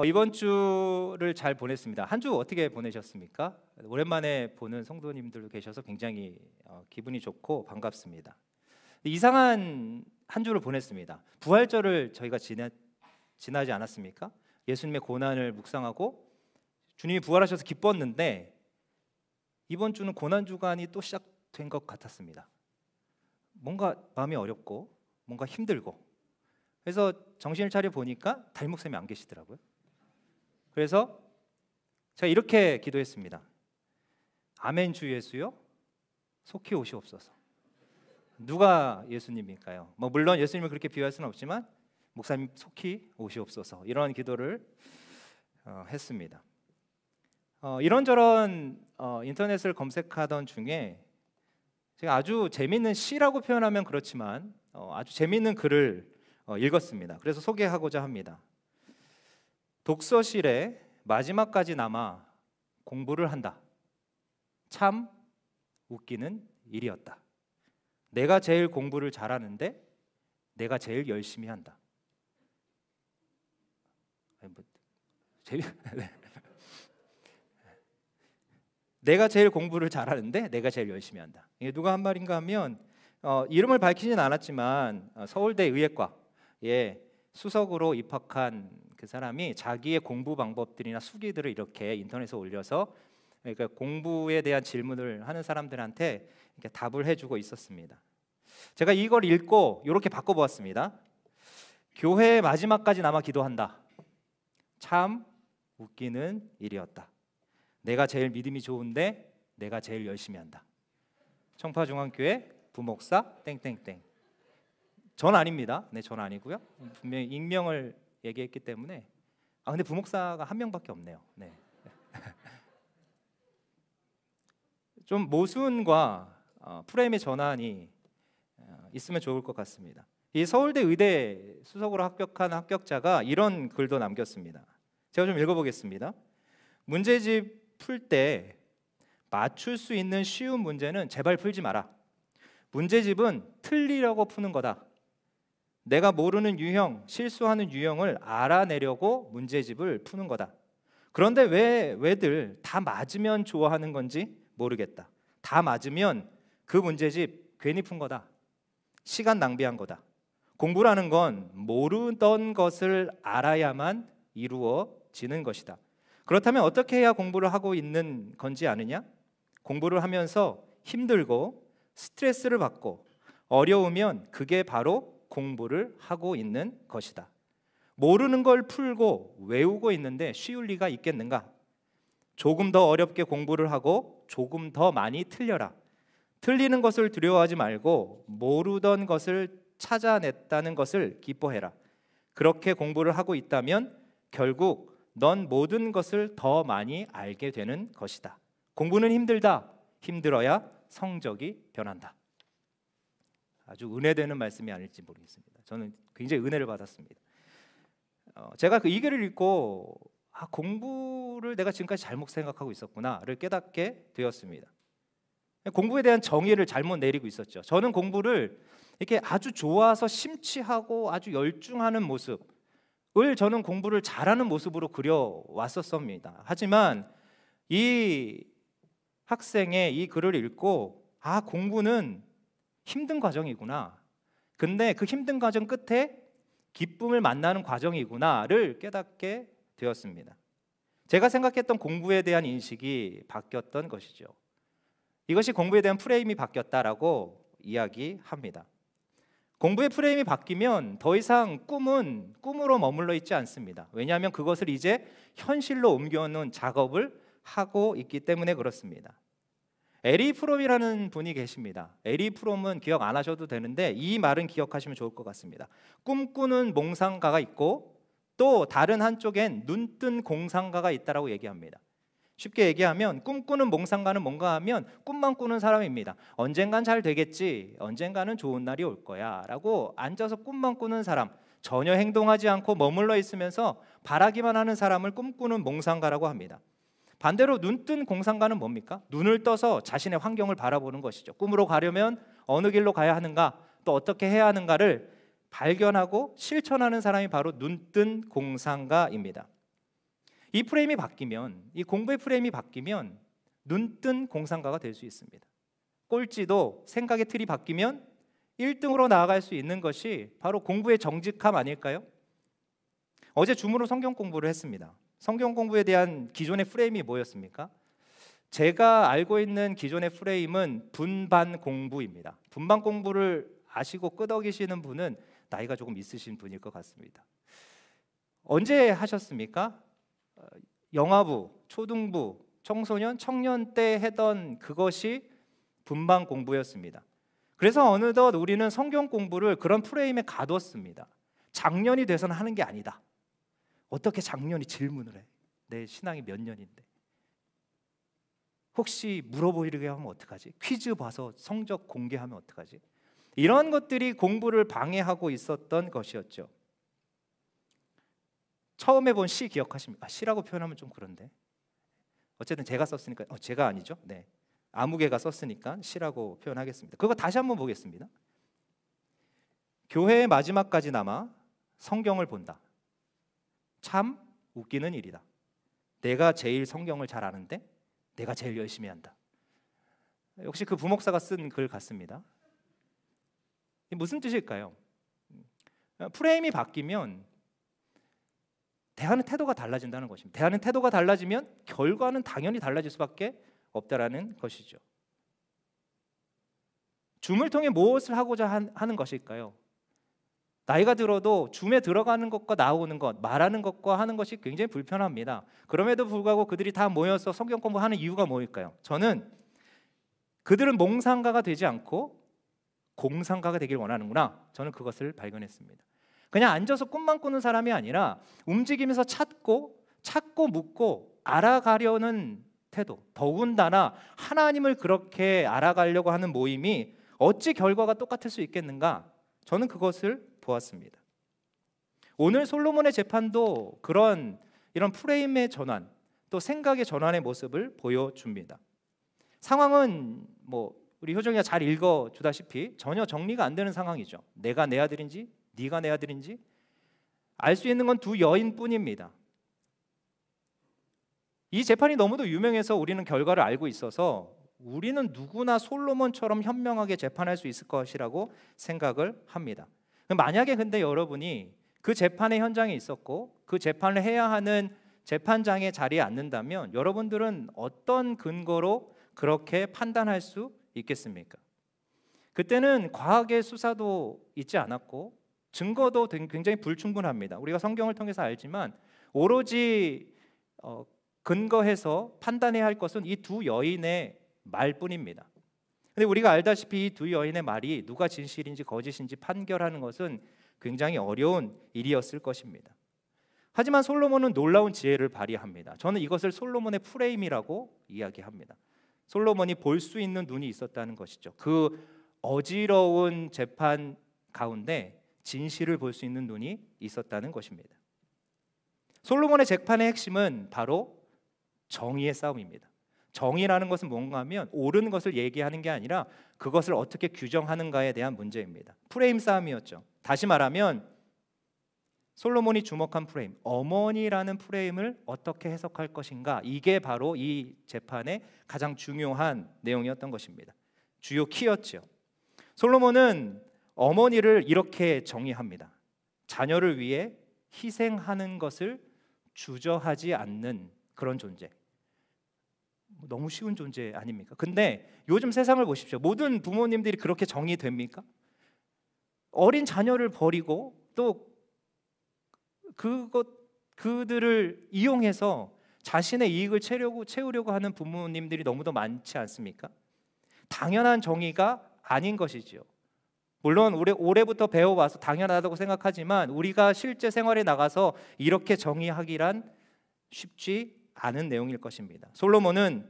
이번 주를 잘 보냈습니다. 한 주 어떻게 보내셨습니까? 오랜만에 보는 성도님들도 계셔서 굉장히 기분이 좋고 반갑습니다. 이상한 한 주를 보냈습니다. 부활절을 저희가 지나지 않았습니까? 예수님의 고난을 묵상하고 주님이 부활하셔서 기뻤는데 이번 주는 고난 주간이 또 시작된 것 같았습니다. 뭔가 마음이 어렵고 뭔가 힘들고 그래서 정신을 차려 보니까 달목쌤이 안 계시더라고요. 그래서 제가 이렇게 기도했습니다. 아멘 주 예수여 속히 오시옵소서. 누가 예수님일까요? 물론 예수님을 그렇게 비유할 수는 없지만 목사님 속히 오시옵소서 이런 기도를 했습니다. 이런저런 인터넷을 검색하던 중에 제가 아주 재미있는 시라고 표현하면 그렇지만 아주 재미있는 글을 읽었습니다. 그래서 소개하고자 합니다. 독서실에 마지막까지 남아 공부를 한다. 참 웃기는 일이었다. 내가 제일 공부를 잘하는데 내가 제일 열심히 한다. 내가 제일 공부를 잘하는데 내가 제일 열심히 한다. 이게 누가 한 말인가 하면 이름을 밝히진 않았지만 서울대 의예과에 수석으로 입학한 그 사람이 자기의 공부 방법들이나 수기들을 이렇게 인터넷에 올려서 그러니까 공부에 대한 질문을 하는 사람들한테 이렇게 답을 해주고 있었습니다. 제가 이걸 읽고 이렇게 바꿔보았습니다. 교회의 마지막까지 남아 기도한다. 참 웃기는 일이었다. 내가 제일 믿음이 좋은데 내가 제일 열심히 한다. 청파중앙교회 부목사 땡땡땡. 전 아닙니다. 네, 전 아니고요. 분명히 익명을 얘기했기 때문에 근데 부목사가 한 명밖에 없네요. 네. 좀 모순과 프레임의 전환이 있으면 좋을 것 같습니다. 이 서울대 의대 수석으로 합격한 합격자가 이런 글도 남겼습니다. 제가 좀 읽어보겠습니다. 문제집 풀 때 맞출 수 있는 쉬운 문제는 제발 풀지 마라. 문제집은 틀리려고 푸는 거다. 내가 모르는 유형, 실수하는 유형을 알아내려고 문제집을 푸는 거다. 그런데 왜들 다 맞으면 좋아하는 건지 모르겠다. 다 맞으면 그 문제집 괜히 푼 거다. 시간 낭비한 거다. 공부라는 건 모르던 것을 알아야만 이루어지는 것이다. 그렇다면 어떻게 해야 공부를 하고 있는 건지 아느냐? 공부를 하면서 힘들고 스트레스를 받고 어려우면 그게 바로 공부를 하고 있는 것이다. 모르는 걸 풀고 외우고 있는데 쉬울 리가 있겠는가? 조금 더 어렵게 공부를 하고 조금 더 많이 틀려라. 틀리는 것을 두려워하지 말고 모르던 것을 찾아냈다는 것을 기뻐해라. 그렇게 공부를 하고 있다면 결국 넌 모든 것을 더 많이 알게 되는 것이다. 공부는 힘들다. 힘들어야 성적이 변한다. 아주 은혜되는 말씀이 아닐지 모르겠습니다. 저는 굉장히 은혜를 받았습니다. 제가 이 글을 읽고 공부를 내가 지금까지 잘못 생각하고 있었구나를 깨닫게 되었습니다. 공부에 대한 정의를 잘못 내리고 있었죠. 저는 공부를 이렇게 아주 좋아서 심취하고 아주 열중하는 모습을 저는 공부를 잘하는 모습으로 그려왔었습니다. 하지만 이 학생의 이 글을 읽고 공부는 힘든 과정이구나. 근데 그 힘든 과정 끝에 기쁨을 만나는 과정이구나를 깨닫게 되었습니다. 제가 생각했던 공부에 대한 인식이 바뀌었던 것이죠. 이것이 공부에 대한 프레임이 바뀌었다라고 이야기합니다. 공부의 프레임이 바뀌면 더 이상 꿈은 꿈으로 머물러 있지 않습니다. 왜냐하면 그것을 이제 현실로 옮겨놓은 작업을 하고 있기 때문에 그렇습니다. 에리 프롬이라는 분이 계십니다. 에리 프롬은 기억 안 하셔도 되는데 이 말은 기억하시면 좋을 것 같습니다. 꿈꾸는 몽상가가 있고 또 다른 한쪽엔 눈뜬 공상가가 있다라고 얘기합니다. 쉽게 얘기하면 꿈꾸는 몽상가는 뭔가 하면 꿈만 꾸는 사람입니다. 언젠간 잘 되겠지, 언젠가는 좋은 날이 올 거야 라고 앉아서 꿈만 꾸는 사람, 전혀 행동하지 않고 머물러 있으면서 바라기만 하는 사람을 꿈꾸는 몽상가라고 합니다. 반대로 눈뜬 공상가는 뭡니까? 눈을 떠서 자신의 환경을 바라보는 것이죠. 꿈으로 가려면 어느 길로 가야 하는가, 또 어떻게 해야 하는가를 발견하고 실천하는 사람이 바로 눈뜬 공상가입니다. 이 프레임이 바뀌면, 이 공부의 프레임이 바뀌면 눈뜬 공상가가 될 수 있습니다. 꼴찌도 생각의 틀이 바뀌면 1등으로 나아갈 수 있는 것이 바로 공부의 정직함 아닐까요? 어제 줌으로 성경 공부를 했습니다. 성경 공부에 대한 기존의 프레임이 뭐였습니까? 제가 알고 있는 기존의 프레임은 분반 공부입니다. 분반 공부를 아시고 끄덕이시는 분은 나이가 조금 있으신 분일 것 같습니다. 언제 하셨습니까? 영아부, 초등부, 청소년, 청년 때 하던 그것이 분반 공부였습니다. 그래서 어느덧 우리는 성경 공부를 그런 프레임에 가뒀습니다. 작년이 돼서는 하는 게 아니다. 어떻게 작년이 질문을 해? 내 신앙이 몇 년인데. 혹시 물어보려고 하면 어떡하지? 퀴즈 봐서 성적 공개하면 어떡하지? 이런 것들이 공부를 방해하고 있었던 것이었죠. 처음에 본 시 기억하십니까? 시라고 표현하면 좀 그런데 어쨌든 제가 썼으니까 제가 아니죠. 네, 아무개가 썼으니까 시라고 표현하겠습니다. 그거 다시 한번 보겠습니다. 교회의 마지막까지 남아 성경을 본다. 참 웃기는 일이다. 내가 제일 성경을 잘 아는데 내가 제일 열심히 한다. 역시 그 부목사가 쓴 글 같습니다. 무슨 뜻일까요? 프레임이 바뀌면 대하는 태도가 달라진다는 것입니다. 대하는 태도가 달라지면 결과는 당연히 달라질 수밖에 없다라는 것이죠. 줌을 통해 무엇을 하고자 하는 것일까요? 나이가 들어도 줌에 들어가는 것과 나오는 것, 말하는 것과 하는 것이 굉장히 불편합니다. 그럼에도 불구하고 그들이 다 모여서 성경 공부하는 이유가 뭘까요? 저는 그들은 몽상가가 되지 않고 공상가가 되길 원하는구나. 저는 그것을 발견했습니다. 그냥 앉아서 꿈만 꾸는 사람이 아니라 움직이면서 찾고 묻고 알아가려는 태도, 더군다나 하나님을 그렇게 알아가려고 하는 모임이 어찌 결과가 똑같을 수 있겠는가? 저는 그것을 보았습니다. 오늘 솔로몬의 재판도 이런 프레임의 전환, 또 생각의 전환의 모습을 보여줍니다. 상황은 우리 효정이가 잘 읽어주다시피 전혀 정리가 안 되는 상황이죠. 내가 내 아들인지 네가 내 아들인지 알 수 있는 건 두 여인뿐입니다. 이 재판이 너무도 유명해서 우리는 결과를 알고 있어서 우리는 누구나 솔로몬처럼 현명하게 재판할 수 있을 것이라고 생각을 합니다. 만약에 근데 여러분이 그 재판의 현장에 있었고 그 재판을 해야 하는 재판장의 자리에 앉는다면 여러분들은 어떤 근거로 그렇게 판단할 수 있겠습니까? 그때는 과학의 수사도 있지 않았고 증거도 굉장히 불충분합니다. 우리가 성경을 통해서 알지만 오로지 근거해서 판단해야 할 것은 이 두 여인의 말뿐입니다. 근데 우리가 알다시피 이 두 여인의 말이 누가 진실인지 거짓인지 판결하는 것은 굉장히 어려운 일이었을 것입니다. 하지만 솔로몬은 놀라운 지혜를 발휘합니다. 저는 이것을 솔로몬의 프레임이라고 이야기합니다. 솔로몬이 볼 수 있는 눈이 있었다는 것이죠. 그 어지러운 재판 가운데 진실을 볼 수 있는 눈이 있었다는 것입니다. 솔로몬의 재판의 핵심은 바로 정의의 싸움입니다. 정의라는 것은 뭔가 하면 옳은 것을 얘기하는 게 아니라 그것을 어떻게 규정하는가에 대한 문제입니다. 프레임 싸움이었죠. 다시 말하면 솔로몬이 주목한 프레임, 어머니라는 프레임을 어떻게 해석할 것인가, 이게 바로 이 재판의 가장 중요한 내용이었던 것입니다. 주요 키였죠. 솔로몬은 어머니를 이렇게 정의합니다. 자녀를 위해 희생하는 것을 주저하지 않는 그런 존재. 너무 쉬운 존재 아닙니까? 근데 요즘 세상을 보십시오. 모든 부모님들이 그렇게 정의됩니까? 어린 자녀를 버리고 또 그들을 이용해서 자신의 이익을 채우려고 하는 부모님들이 너무도 많지 않습니까? 당연한 정의가 아닌 것이지요. 물론 올해부터 배워와서 당연하다고 생각하지만 우리가 실제 생활에 나가서 이렇게 정의하기란 쉽지 않은 내용일 것입니다. 솔로몬은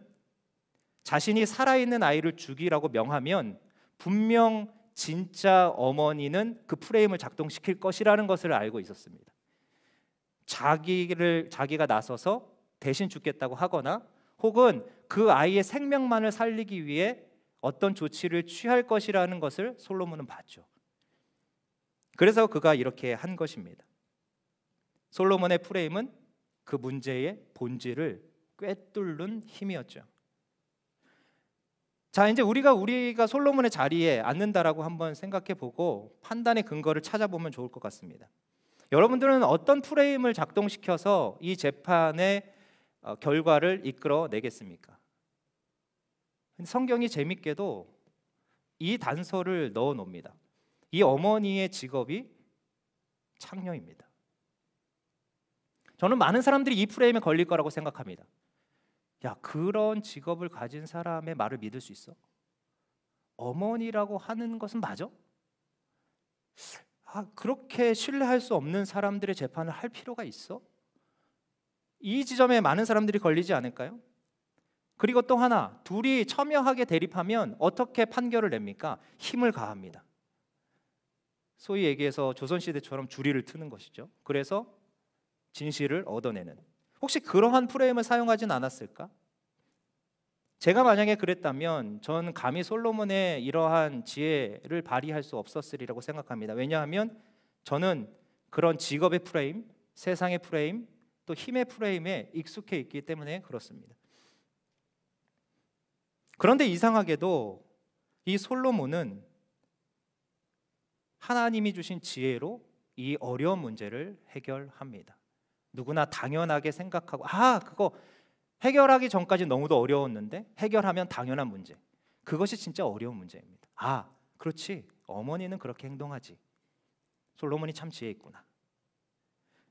자신이 살아있는 아이를 죽이라고 명하면 분명 진짜 어머니는 그 프레임을 작동시킬 것이라는 것을 알고 있었습니다. 자기가 나서서 대신 죽겠다고 하거나 혹은 그 아이의 생명만을 살리기 위해 어떤 조치를 취할 것이라는 것을 솔로몬은 봤죠. 그래서 그가 이렇게 한 것입니다. 솔로몬의 프레임은 그 문제의 본질을 꿰뚫는 힘이었죠. 자, 이제 우리가 솔로몬의 자리에 앉는다라고 한번 생각해 보고 판단의 근거를 찾아보면 좋을 것 같습니다. 여러분들은 어떤 프레임을 작동시켜서 이 재판의 결과를 이끌어 내겠습니까? 성경이 재밌게도 이 단서를 넣어 놓습니다. 이 어머니의 직업이 창녀입니다. 저는 많은 사람들이 이 프레임에 걸릴 거라고 생각합니다. 야, 그런 직업을 가진 사람의 말을 믿을 수 있어? 어머니라고 하는 것은 맞아? 그렇게 신뢰할 수 없는 사람들의 재판을 할 필요가 있어? 이 지점에 많은 사람들이 걸리지 않을까요? 그리고 또 하나, 둘이 첨예하게 대립하면 어떻게 판결을 냅니까? 힘을 가합니다. 소위 얘기해서 조선시대처럼 주리를 트는 것이죠. 그래서 진실을 얻어내는, 혹시 그러한 프레임을 사용하진 않았을까? 제가 만약에 그랬다면 전 감히 솔로몬의 이러한 지혜를 발휘할 수 없었으리라고 생각합니다. 왜냐하면 저는 그런 직업의 프레임, 세상의 프레임, 또 힘의 프레임에 익숙해 있기 때문에 그렇습니다. 그런데 이상하게도 이 솔로몬은 하나님이 주신 지혜로 이 어려운 문제를 해결합니다. 누구나 당연하게 생각하고 그거 해결하기 전까지 너무도 어려웠는데 해결하면 당연한 문제, 그것이 진짜 어려운 문제입니다. 그렇지, 어머니는 그렇게 행동하지, 솔로몬이 참 지혜 있구나.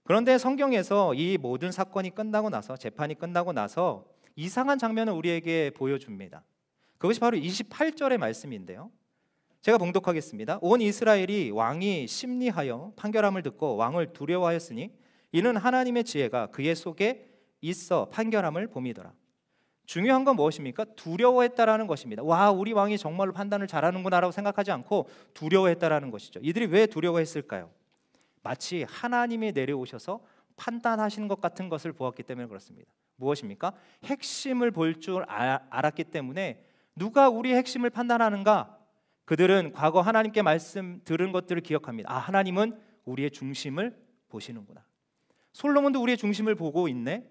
그런데 성경에서 이 모든 사건이 끝나고 나서, 재판이 끝나고 나서 이상한 장면을 우리에게 보여줍니다. 그것이 바로 28절의 말씀인데요, 제가 봉독하겠습니다. 온 이스라엘이 왕이 심리하여 판결함을 듣고 왕을 두려워하였으니 이는 하나님의 지혜가 그의 속에 있어 판결함을 봄이더라. 중요한 건 무엇입니까? 두려워했다라는 것입니다. 우리 왕이 정말로 판단을 잘하는구나라고 생각하지 않고 두려워했다라는 것이죠. 이들이 왜 두려워했을까요? 마치 하나님이 내려오셔서 판단하시는 것 같은 것을 보았기 때문에 그렇습니다. 무엇입니까? 핵심을 볼 줄 알았기 때문에 누가 우리의 핵심을 판단하는가? 그들은 과거 하나님께 말씀 들은 것들을 기억합니다. 하나님은 우리의 중심을 보시는구나. 솔로몬도 우리의 중심을 보고 있네.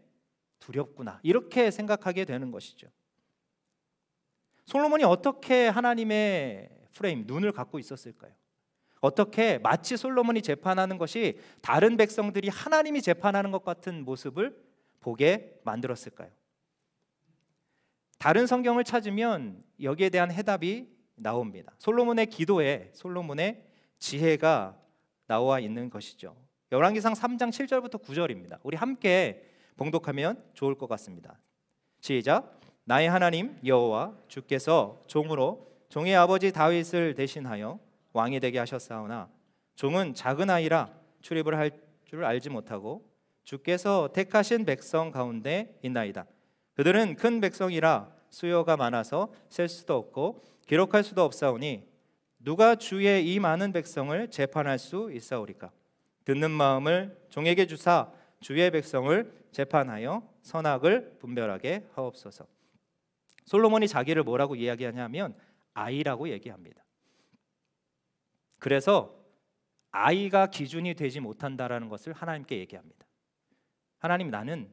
두렵구나. 이렇게 생각하게 되는 것이죠. 솔로몬이 어떻게 하나님의 프레임, 눈을 갖고 있었을까요? 어떻게 마치 솔로몬이 재판하는 것이 다른 백성들이 하나님이 재판하는 것 같은 모습을 보게 만들었을까요? 다른 성경을 찾으면 여기에 대한 해답이 나옵니다. 솔로몬의 기도에 솔로몬의 지혜가 나와 있는 것이죠. 열왕기상 3장 7절부터 9절입니다. 우리 함께 봉독하면 좋을 것 같습니다. 시작. 나의 하나님 여호와 주께서 종으로 종의 아버지 다윗을 대신하여 왕이 되게 하셨사오나 종은 작은 아이라 출입을 할 줄 알지 못하고 주께서 택하신 백성 가운데 있나이다. 그들은 큰 백성이라 수요가 많아서 셀 수도 없고 기록할 수도 없사오니 누가 주의 이 많은 백성을 재판할 수 있사오리까? 듣는 마음을 종에게 주사 주의 백성을 재판하여 선악을 분별하게 하옵소서. 솔로몬이 자기를 뭐라고 이야기하냐면 아이라고 얘기합니다. 그래서 아이가 기준이 되지 못한다라는 것을 하나님께 얘기합니다. 하나님, 나는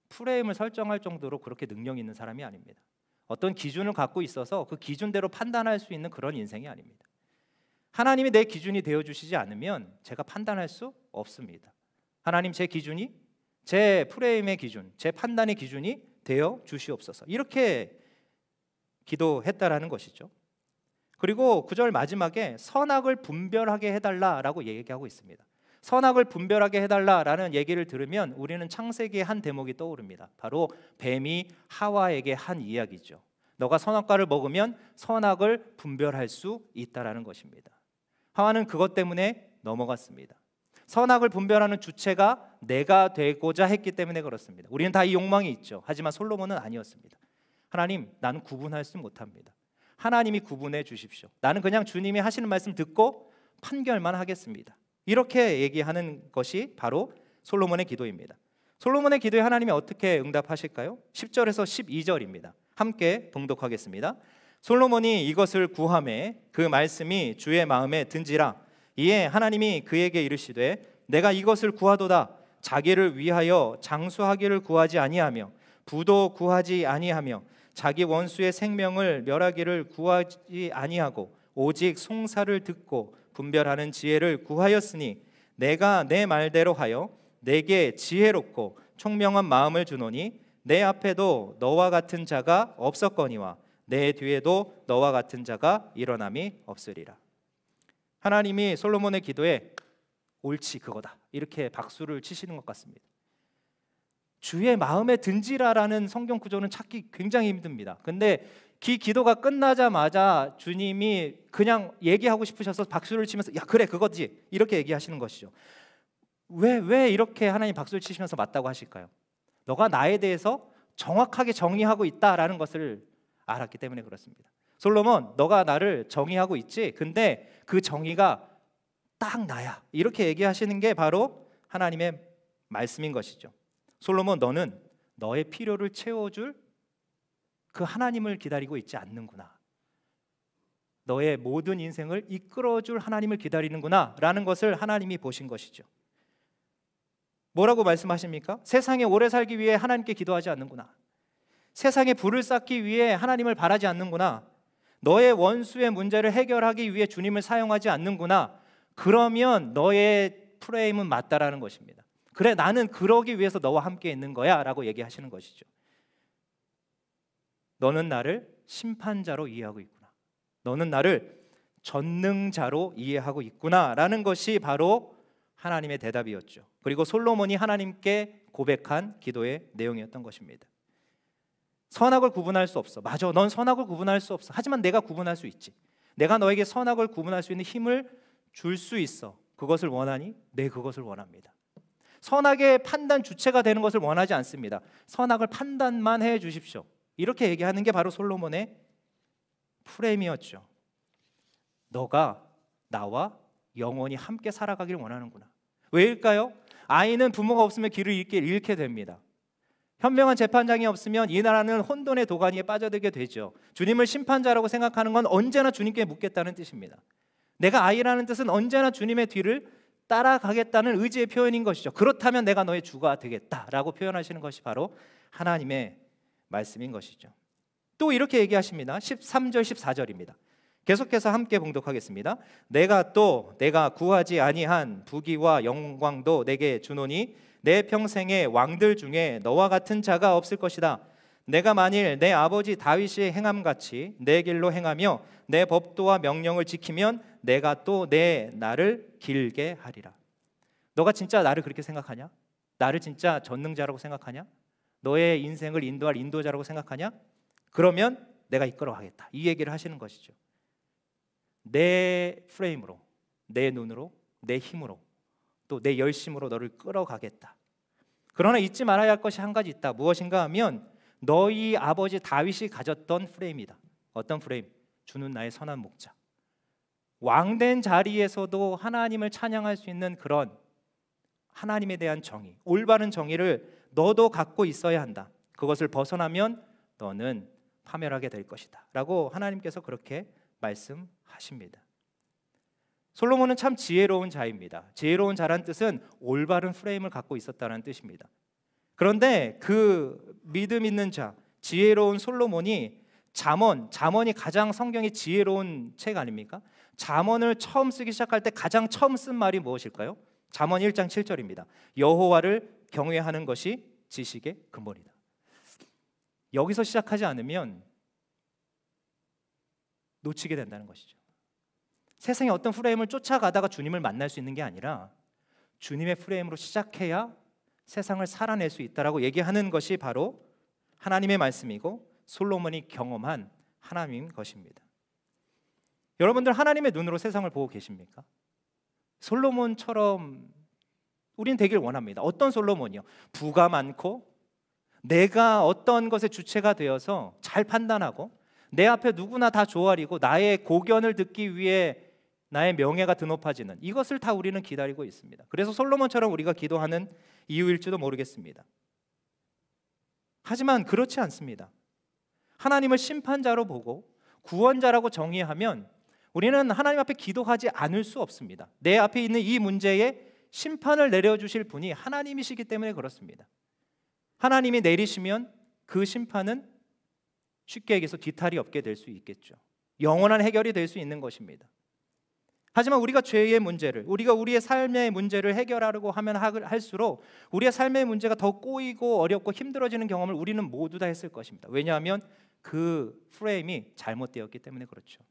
프레임을 설정할 정도로 그렇게 능력 있는 사람이 아닙니다. 어떤 기준을 갖고 있어서 그 기준대로 판단할 수 있는 그런 인생이 아닙니다. 하나님이 내 기준이 되어주시지 않으면 제가 판단할 수 없습니다. 하나님, 제 기준이, 제 프레임의 기준, 제 판단의 기준이 되어 주시옵소서. 이렇게 기도했다라는 것이죠. 그리고 9절 마지막에 선악을 분별하게 해달라라고 얘기하고 있습니다. 선악을 분별하게 해달라라는 얘기를 들으면 우리는 창세기의 한 대목이 떠오릅니다. 바로 뱀이 하와에게 한 이야기죠. 너가 선악과를 먹으면 선악을 분별할 수 있다라는 것입니다. 하와는 그것 때문에 넘어갔습니다. 선악을 분별하는 주체가 내가 되고자 했기 때문에 그렇습니다. 우리는 다 이 욕망이 있죠. 하지만 솔로몬은 아니었습니다. 하나님, 나는 구분할 수 못합니다. 하나님이 구분해 주십시오. 나는 그냥 주님이 하시는 말씀 듣고 판결만 하겠습니다. 이렇게 얘기하는 것이 바로 솔로몬의 기도입니다. 솔로몬의 기도에 하나님이 어떻게 응답하실까요? 10절에서 12절입니다. 함께 봉독하겠습니다. 솔로몬이 이것을 구하매 그 말씀이 주의 마음에 든지라. 이에 하나님이 그에게 이르시되 내가 이것을 구하도다. 자기를 위하여 장수하기를 구하지 아니하며 부도 구하지 아니하며 자기 원수의 생명을 멸하기를 구하지 아니하고 오직 송사를 듣고 분별하는 지혜를 구하였으니 내가 내 말대로 하여 내게 지혜롭고 총명한 마음을 주노니 내 앞에도 너와 같은 자가 없었거니와 내 뒤에도 너와 같은 자가 일어남이 없으리라. 하나님이 솔로몬의 기도에 옳지 그거다 이렇게 박수를 치시는 것 같습니다. 주의 마음에 든지라라는 성경 구조는 찾기 굉장히 힘듭니다. 근데 그 기도가 끝나자마자 주님이 그냥 얘기하고 싶으셔서 박수를 치면서 야 그래 그거지 이렇게 얘기하시는 것이죠. 왜 이렇게 하나님 박수를 치시면서 맞다고 하실까요? 너가 나에 대해서 정확하게 정의하고 있다라는 것을 알았기 때문에 그렇습니다. 솔로몬 너가 나를 정의하고 있지? 근데 그 정의가 딱 나야 이렇게 얘기하시는 게 바로 하나님의 말씀인 것이죠. 솔로몬 너는 너의 필요를 채워줄 그 하나님을 기다리고 있지 않는구나. 너의 모든 인생을 이끌어줄 하나님을 기다리는구나 라는 것을 하나님이 보신 것이죠. 뭐라고 말씀하십니까? 세상에 오래 살기 위해 하나님께 기도하지 않는구나. 세상에 부를 쌓기 위해 하나님을 바라지 않는구나. 너의 원수의 문제를 해결하기 위해 주님을 사용하지 않는구나. 그러면 너의 프레임은 맞다라는 것입니다. 그래 나는 그러기 위해서 너와 함께 있는 거야 라고 얘기하시는 것이죠. 너는 나를 심판자로 이해하고 있구나. 너는 나를 전능자로 이해하고 있구나 라는 것이 바로 하나님의 대답이었죠. 그리고 솔로몬이 하나님께 고백한 기도의 내용이었던 것입니다. 선악을 구분할 수 없어. 맞아, 넌 선악을 구분할 수 없어. 하지만 내가 구분할 수 있지. 내가 너에게 선악을 구분할 수 있는 힘을 줄 수 있어. 그것을 원하니? 네, 그것을 원합니다. 선악의 판단 주체가 되는 것을 원하지 않습니다. 선악을 판단만 해 주십시오. 이렇게 얘기하는 게 바로 솔로몬의 프레임이었죠. 너가 나와 영원히 함께 살아가기를 원하는구나. 왜일까요? 아이는 부모가 없으면 길을 잃게 됩니다. 현명한 재판장이 없으면 이 나라는 혼돈의 도가니에 빠져들게 되죠. 주님을 심판자라고 생각하는 건 언제나 주님께 묻겠다는 뜻입니다. 내가 아이라는 뜻은 언제나 주님의 뒤를 따라가겠다는 의지의 표현인 것이죠. 그렇다면 내가 너의 주가 되겠다라고 표현하시는 것이 바로 하나님의 말씀인 것이죠. 또 이렇게 얘기하십니다. 13절 14절입니다. 계속해서 함께 봉독하겠습니다. 내가 구하지 아니한 부귀와 영광도 내게 주노니 내 평생의 왕들 중에 너와 같은 자가 없을 것이다. 내가 만일 내 아버지 다윗이 행함같이 내 길로 행하며 내 법도와 명령을 지키면 내가 또 내 날을 길게 하리라. 너가 진짜 나를 그렇게 생각하냐? 나를 진짜 전능자라고 생각하냐? 너의 인생을 인도할 인도자라고 생각하냐? 그러면 내가 이끌어가겠다. 이 얘기를 하시는 것이죠. 내 프레임으로, 내 눈으로, 내 힘으로, 또 내 열심으로 너를 끌어가겠다. 그러나 잊지 말아야 할 것이 한 가지 있다. 무엇인가 하면 너희 아버지 다윗이 가졌던 프레임이다. 어떤 프레임? 주는 나의 선한 목자. 왕된 자리에서도 하나님을 찬양할 수 있는 그런 하나님에 대한 정의, 올바른 정의를 너도 갖고 있어야 한다. 그것을 벗어나면 너는 파멸하게 될 것이다 라고 하나님께서 그렇게 말씀하십니다. 솔로몬은 참 지혜로운 자입니다. 지혜로운 자란 뜻은 올바른 프레임을 갖고 있었다는 뜻입니다. 그런데 그 믿음 있는 자, 지혜로운 솔로몬이 잠언이 가장 성경이 지혜로운 책 아닙니까? 잠언을 처음 쓰기 시작할 때 가장 처음 쓴 말이 무엇일까요? 잠언 1장 7절입니다. 여호와를 경외하는 것이 지식의 근본이다. 여기서 시작하지 않으면 놓치게 된다는 것이죠. 세상의 어떤 프레임을 쫓아가다가 주님을 만날 수 있는 게 아니라 주님의 프레임으로 시작해야 세상을 살아낼 수 있다라고 얘기하는 것이 바로 하나님의 말씀이고 솔로몬이 경험한 하나님인 것입니다. 여러분들 하나님의 눈으로 세상을 보고 계십니까? 솔로몬처럼 우린 되길 원합니다. 어떤 솔로몬이요? 부가 많고 내가 어떤 것의 주체가 되어서 잘 판단하고 내 앞에 누구나 다 조아리고 나의 고견을 듣기 위해 나의 명예가 드높아지는 이것을 다 우리는 기다리고 있습니다. 그래서 솔로몬처럼 우리가 기도하는 이유일지도 모르겠습니다. 하지만 그렇지 않습니다. 하나님을 심판자로 보고 구원자라고 정의하면 우리는 하나님 앞에 기도하지 않을 수 없습니다. 내 앞에 있는 이 문제에 심판을 내려주실 분이 하나님이시기 때문에 그렇습니다. 하나님이 내리시면 그 심판은 쉽게 얘기해서 뒤탈이 없게 될 수 있겠죠. 영원한 해결이 될 수 있는 것입니다. 하지만 우리가 죄의 문제를, 우리가 우리의 삶의 문제를 해결하려고 하면 할수록 우리의 삶의 문제가 더 꼬이고 어렵고 힘들어지는 경험을 우리는 모두 다 했을 것입니다. 왜냐하면 그 프레임이 잘못되었기 때문에 그렇죠.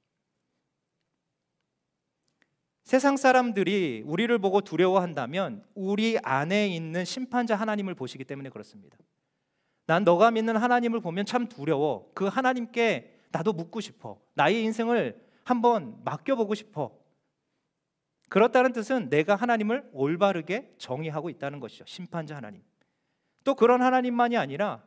세상 사람들이 우리를 보고 두려워한다면 우리 안에 있는 심판자 하나님을 보시기 때문에 그렇습니다. 난 너가 믿는 하나님을 보면 참 두려워. 그 하나님께 나도 묻고 싶어. 나의 인생을 한번 맡겨보고 싶어. 그렇다는 뜻은 내가 하나님을 올바르게 정의하고 있다는 것이죠. 심판자 하나님. 또 그런 하나님만이 아니라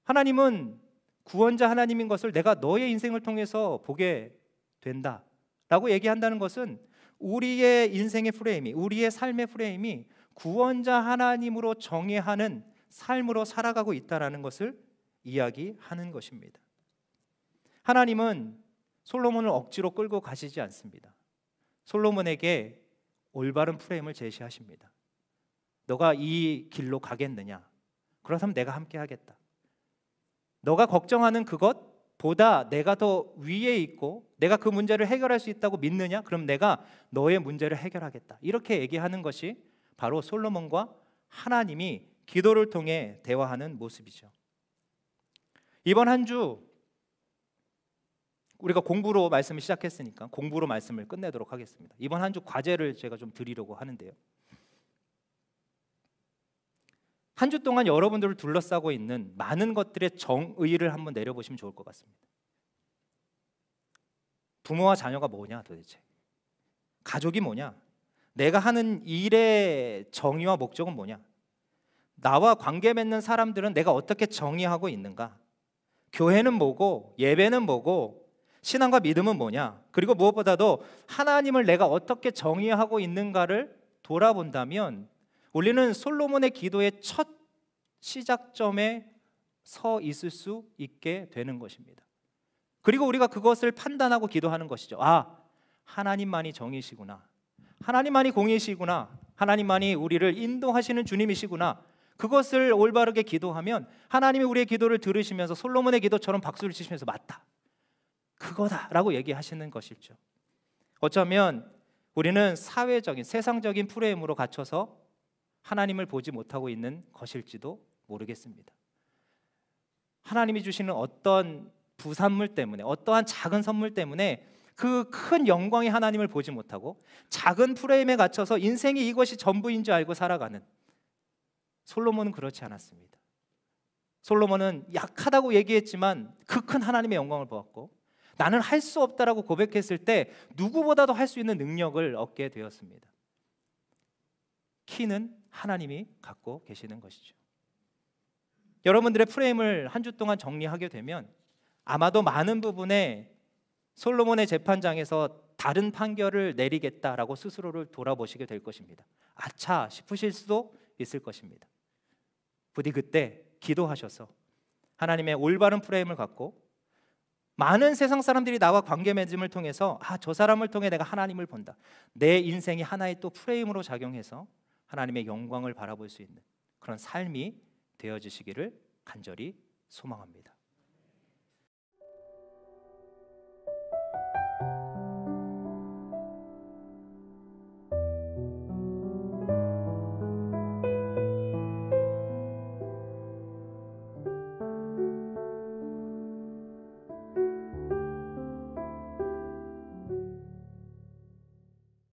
하나님은 구원자 하나님인 것을 내가 너의 인생을 통해서 보게 된다라고 얘기한다는 것은 우리의 인생의 프레임이, 우리의 삶의 프레임이 구원자 하나님으로 정의하는 삶으로 살아가고 있다는 것을 이야기하는 것입니다. 하나님은 솔로몬을 억지로 끌고 가시지 않습니다. 솔로몬에게 올바른 프레임을 제시하십니다. 너가 이 길로 가겠느냐? 그렇다면 내가 함께 하겠다. 너가 걱정하는 그것보다 내가 더 위에 있고 내가 그 문제를 해결할 수 있다고 믿느냐? 그럼 내가 너의 문제를 해결하겠다. 이렇게 얘기하는 것이 바로 솔로몬과 하나님이 기도를 통해 대화하는 모습이죠. 이번 한 주 우리가 공부로 말씀을 시작했으니까 공부로 말씀을 끝내도록 하겠습니다. 이번 한 주 과제를 제가 좀 드리려고 하는데요. 한 주 동안 여러분들을 둘러싸고 있는 많은 것들의 정의를 한번 내려보시면 좋을 것 같습니다. 부모와 자녀가 뭐냐 도대체? 가족이 뭐냐? 내가 하는 일의 정의와 목적은 뭐냐? 나와 관계 맺는 사람들은 내가 어떻게 정의하고 있는가? 교회는 뭐고 예배는 뭐고 신앙과 믿음은 뭐냐? 그리고 무엇보다도 하나님을 내가 어떻게 정의하고 있는가를 돌아본다면 우리는 솔로몬의 기도의 첫 시작점에 서 있을 수 있게 되는 것입니다. 그리고 우리가 그것을 판단하고 기도하는 것이죠. 아, 하나님만이 정의시구나. 하나님만이 공의시구나. 하나님만이 우리를 인도하시는 주님이시구나. 그것을 올바르게 기도하면 하나님이 우리의 기도를 들으시면서 솔로몬의 기도처럼 박수를 치시면서 맞다. 그거다라고 얘기하시는 것이죠. 어쩌면 우리는 사회적인 세상적인 프레임으로 갇혀서 하나님을 보지 못하고 있는 것일지도 모르겠습니다. 하나님이 주시는 어떤 부산물 때문에 어떠한 작은 선물 때문에 그 큰 영광의 하나님을 보지 못하고 작은 프레임에 갇혀서 인생이 이것이 전부인 줄 알고 살아가는 솔로몬은 그렇지 않았습니다. 솔로몬은 약하다고 얘기했지만 그 큰 하나님의 영광을 보았고 나는 할 수 없다라고 고백했을 때 누구보다도 할 수 있는 능력을 얻게 되었습니다. 키는 하나님이 갖고 계시는 것이죠. 여러분들의 프레임을 한 주 동안 정리하게 되면 아마도 많은 부분에 솔로몬의 재판장에서 다른 판결을 내리겠다라고 스스로를 돌아보시게 될 것입니다. 아차 싶으실 수도 있을 것입니다. 부디 그때 기도하셔서 하나님의 올바른 프레임을 갖고 많은 세상 사람들이 나와 관계 맺음을 통해서 저 사람을 통해 내가 하나님을 본다. 내 인생이 하나의 또 프레임으로 작용해서 하나님의 영광을 바라볼 수 있는 그런 삶이 되어지시기를 간절히 소망합니다.